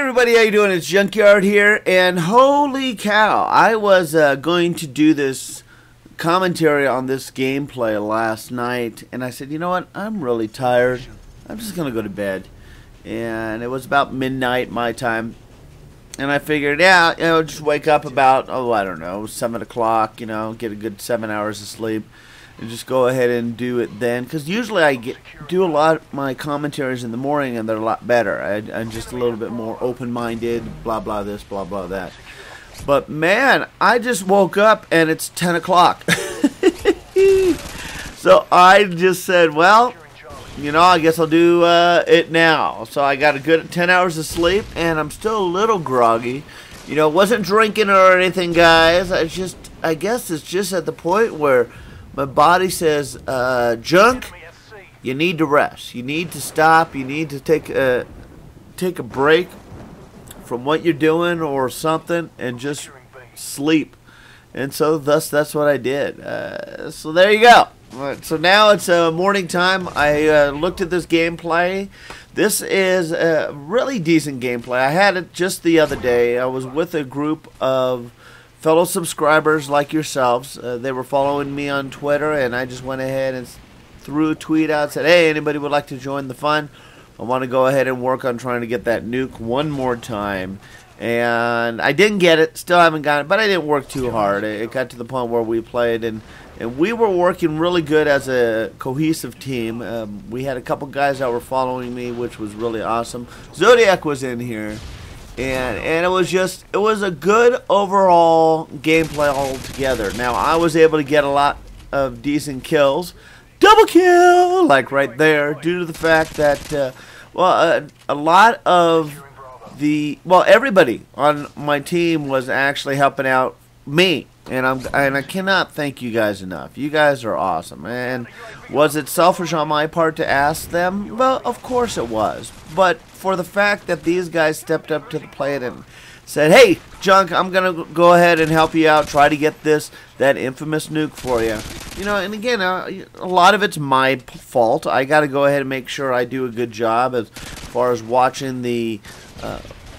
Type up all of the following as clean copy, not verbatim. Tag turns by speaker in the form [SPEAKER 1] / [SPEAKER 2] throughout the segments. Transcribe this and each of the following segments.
[SPEAKER 1] everybody, how you doing? It's Junkyard here, and holy cow, I was going to do this commentary on this gameplay last night, and I said, you know what, I'm really tired. I'm just going to go to bed. And it was about midnight my time, and I figured, yeah, you know, just wake up about, I don't know, 7 o'clock, you know, get a good 7 hours of sleep. And just go ahead and do it then, because usually I do a lot of my commentaries in the morning, and they're a lot better. I'm just a little bit more open-minded, blah blah this, blah blah that. But man, I just woke up and it's 10 o'clock. So I just said, well, you know, I guess I'll do it now. So I got a good 10 hours of sleep, and I'm still a little groggy. You know, wasn't drinking or anything, guys. I guess it's just at the point where my body says, Junk, you need to rest. You need to stop. You need to take a break from what you're doing or something and just sleep. And so thus that's what I did. So there you go. Right, so now it's morning time. I looked at this gameplay. This is a really decent gameplay. I had it just the other day. I was with a group of fellow subscribers like yourselves. They were following me on Twitter, and I just went ahead and threw a tweet out, said, hey, anybody would like to join the fun? I want to go ahead and work on trying to get that nuke one more time. And I didn't get it, still haven't got it, but I didn't work too hard. It got to the point where we played, and we were working really good as a cohesive team. We had a couple guys that were following me, which was really awesome. Zodiac was in here. And it was a good overall gameplay altogether. Now, I was able to get a lot of decent kills. Double kill! Like right there, due to the fact that, a lot of everybody on my team was actually helping out me. And I cannot thank you guys enough. You guys are awesome. And was it selfish on my part to ask them? Well, of course it was. But for the fact that these guys stepped up to the plate and said, hey, Junk, I'm going to go ahead and help you out, try to get that infamous nuke for you. You know, and again, a lot of it's my fault. I got to go ahead and make sure I do a good job as far as watching the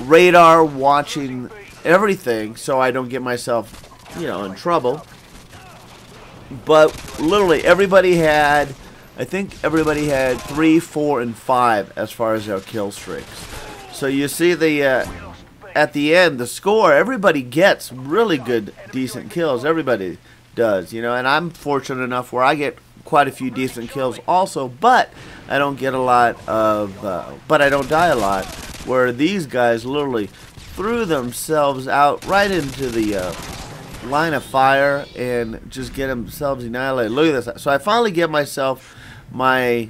[SPEAKER 1] radar, watching everything, so I don't get myself, you know, in trouble. But literally everybody had, I think everybody had 3, 4, and 5 as far as their kill streaks. So you see the at the end, the score, everybody gets really good, decent kills. Everybody does, you know, and I'm fortunate enough where I get quite a few decent kills also, but I don't get a lot of, but I don't die a lot, where these guys literally threw themselves out right into the line of fire and just get themselves annihilated. Look at this. So I finally get myself my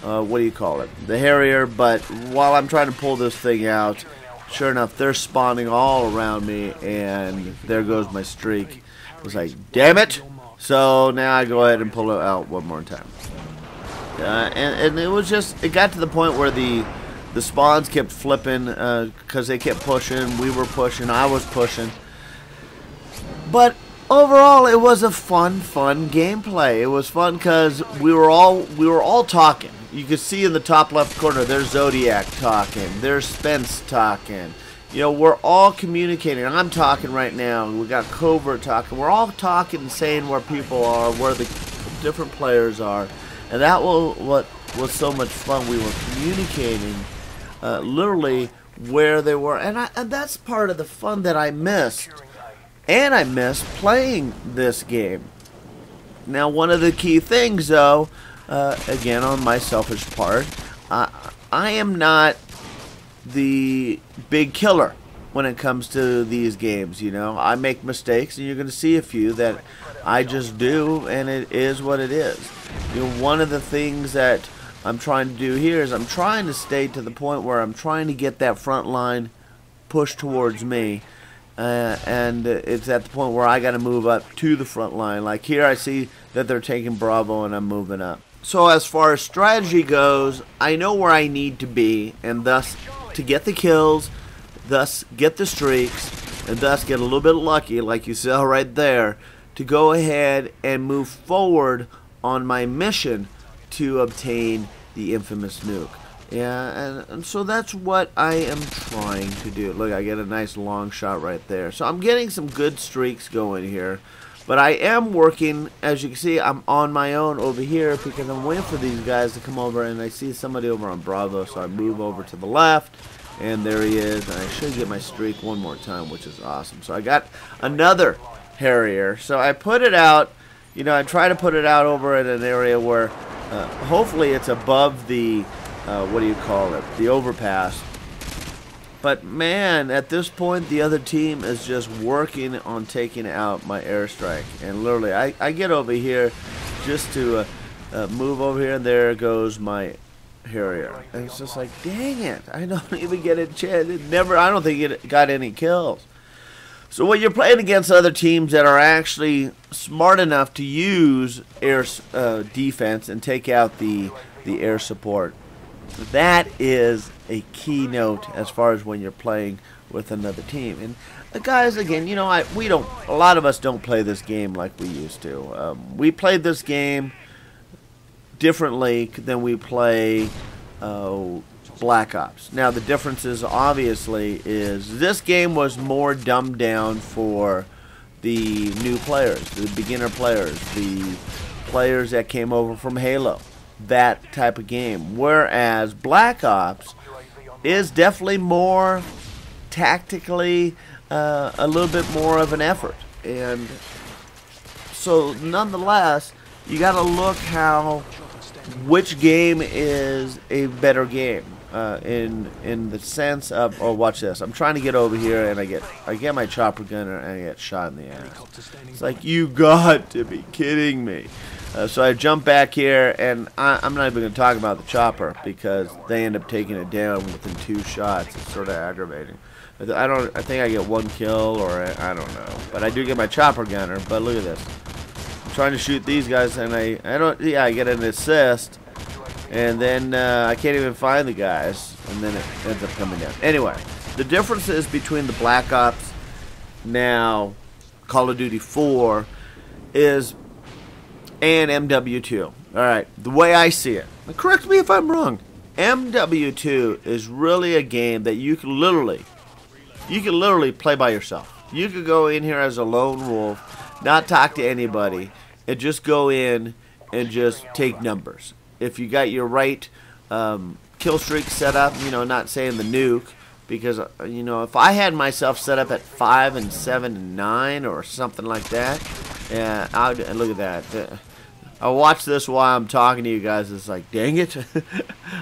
[SPEAKER 1] what do you call it, the Harrier, but while I'm trying to pull this thing out, sure enough, they're spawning all around me, and there goes my streak. I was like, damn it. So now I go ahead and pull it out one more time. And it was just, it got to the point where the spawns kept flipping because they kept pushing. We were pushing. I was pushing. But overall, it was a fun gameplay. It was fun because we were all talking. You could see in the top left corner, there's Zodiac talking. There's Spence talking. You know, we're all communicating. I'm talking right now. We got Covert talking. We're all talking and saying where people are, where the different players are. And that was what was so much fun. We were communicating literally where they were. And that's part of the fun that I missed. And I missed playing this game. Now, one of the key things, though, again, on my selfish part, I am not the big killer when it comes to these games, you know. I make mistakes, and you're going to see a few that I just do, and it is what it is. You know, one of the things that I'm trying to do here is I'm trying to stay to the point where I'm trying to get that front line pushed towards me. And it's at the point where I got to move up to the front line. Like here, I see that they're taking Bravo, and I'm moving up. So as far as strategy goes, I know where I need to be, and thus to get the kills, thus get the streaks, and thus get a little bit lucky, like you saw right there, to go ahead and move forward on my mission to obtain the infamous nuke. Yeah, and so that's what I am trying to do. Look, I get a nice long shot right there. So I'm getting some good streaks going here. But I am working, as you can see, I'm on my own over here because I'm waiting for these guys to come over, and I see somebody over on Bravo, so I move over to the left, and there he is, and I should get my streak one more time, which is awesome. So I got another Harrier. So I put it out, you know, I try to put it out over in an area where hopefully it's above the, what do you call it, the overpass. But man, at this point, the other team is just working on taking out my airstrike. And literally, I get over here just to move over here, and there goes my Harrier. And it's just like, dang it, I don't even get a chance. I don't think it got any kills. So when you're playing against other teams that are actually smart enough to use air defense and take out the air support, that is a keynote as far as when you're playing with another team. And guys, again, you know, a lot of us don't play this game like we used to. We played this game differently than we play Black Ops. Now the difference is obviously is this game was more dumbed down for the new players, the beginner players, the players that came over from Halo. That type of game, whereas Black Ops is definitely more tactically a little bit more of an effort. And so nonetheless, you got to look which game is a better game in the sense of, oh, watch this, I'm trying to get over here and I get my chopper gunner and I get shot in the ass. It's like, you got to be kidding me. So I jump back here, and I'm not even going to talk about the chopper because they end up taking it down within 2 shots. It's sort of aggravating. I think I get 1 kill, or I don't know, but I do get my chopper gunner. But look at this. I'm trying to shoot these guys, and I get an assist, and then I can't even find the guys, and then it ends up coming down. Anyway, the differences between the Black Ops now, Call of Duty 4, is and MW2. Alright, the way I see it, correct me if I'm wrong, MW2 is really a game that you can literally play by yourself. You could go in here as a lone wolf, not talk to anybody, and just go in and just take numbers. If you got your right kill streak set up, you know, not saying the nuke, because, you know, if I had myself set up at 5 and 7 and 9 or something like that, yeah, and look at that. I watch this while I'm talking to you guys. It's like, dang it.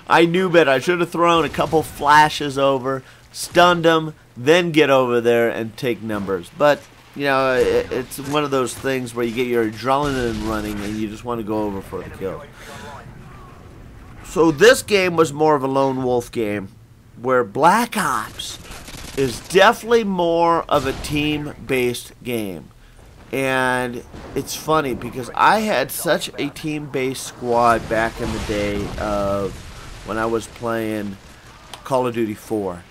[SPEAKER 1] I knew better. I should have thrown a couple flashes over, stunned them, then get over there and take numbers. But, you know, it's one of those things where you get your adrenaline running and you just want to go over for the kill. So this game was more of a lone wolf game, where Black Ops is definitely more of a team-based game. And it's funny because I had such a team-based squad back in the day of when I was playing Call of Duty 4.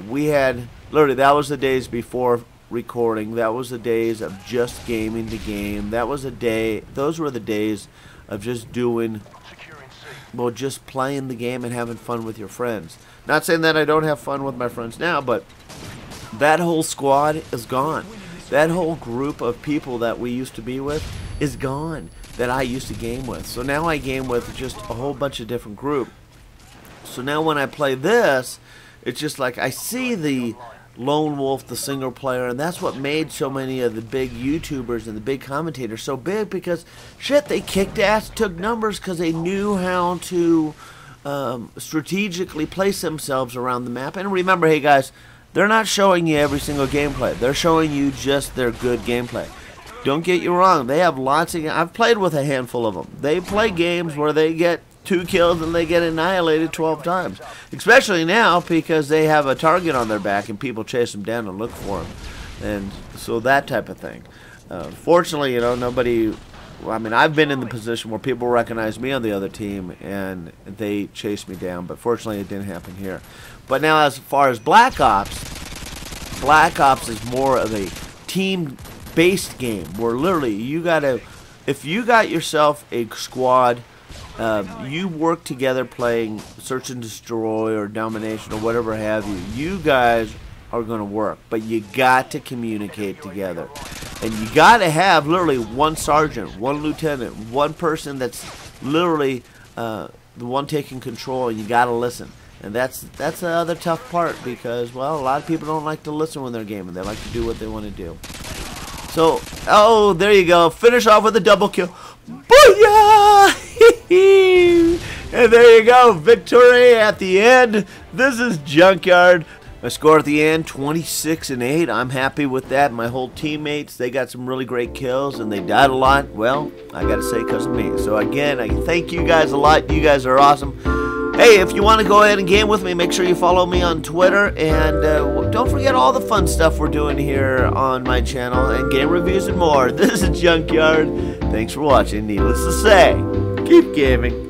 [SPEAKER 1] We had, literally, that was the days before recording. That was the days of just gaming the game. That was those were the days of just doing, well, just playing the game and having fun with your friends. Not saying that I don't have fun with my friends now, but that whole squad is gone. That whole group of people that we used to be with is gone, that I used to game with. So now I game with just a whole bunch of different groups. So now when I play this, it's just like I see the lone wolf, the single player, and that's what made so many of the big YouTubers and the big commentators so big, because shit, they kicked ass, took numbers because they knew how to strategically place themselves around the map. And remember, hey guys, they're not showing you every single gameplay. They're showing you just their good gameplay. Don't get you wrong. They have lots of... I've played with a handful of them. They play games where they get 2 kills and they get annihilated 12 times. Especially now because they have a target on their back and people chase them down and look for them. And so that type of thing. Fortunately, you know, nobody... Well, I mean, I've been in the position where people recognize me on the other team and they chase me down. But fortunately, it didn't happen here. But now as far as Black Ops is more of a team-based game where literally you gotta, if you got yourself a squad you work together playing Search and Destroy or Domination or whatever have you. You guys are going to work, but you got to communicate together. And you got to have literally one sergeant, one lieutenant, one person that's literally the one taking control, and you got to listen. And that's the other tough part, because, well, a lot of people don't like to listen when they're gaming. They like to do what they want to do. So, oh, there you go. Finish off with a double kill. Booyah! And there you go. Victory at the end. This is Junkyard. My score at the end, 26-8. I'm happy with that. My whole teammates, they got some really great kills, and they died a lot. Well, I got to say, because of me. So, again, I thank you guys a lot. You guys are awesome. Hey, if you want to go ahead and game with me, make sure you follow me on Twitter. And don't forget all the fun stuff we're doing here on my channel, and game reviews and more. This is Junkyard. Thanks for watching. Needless to say, keep gaming.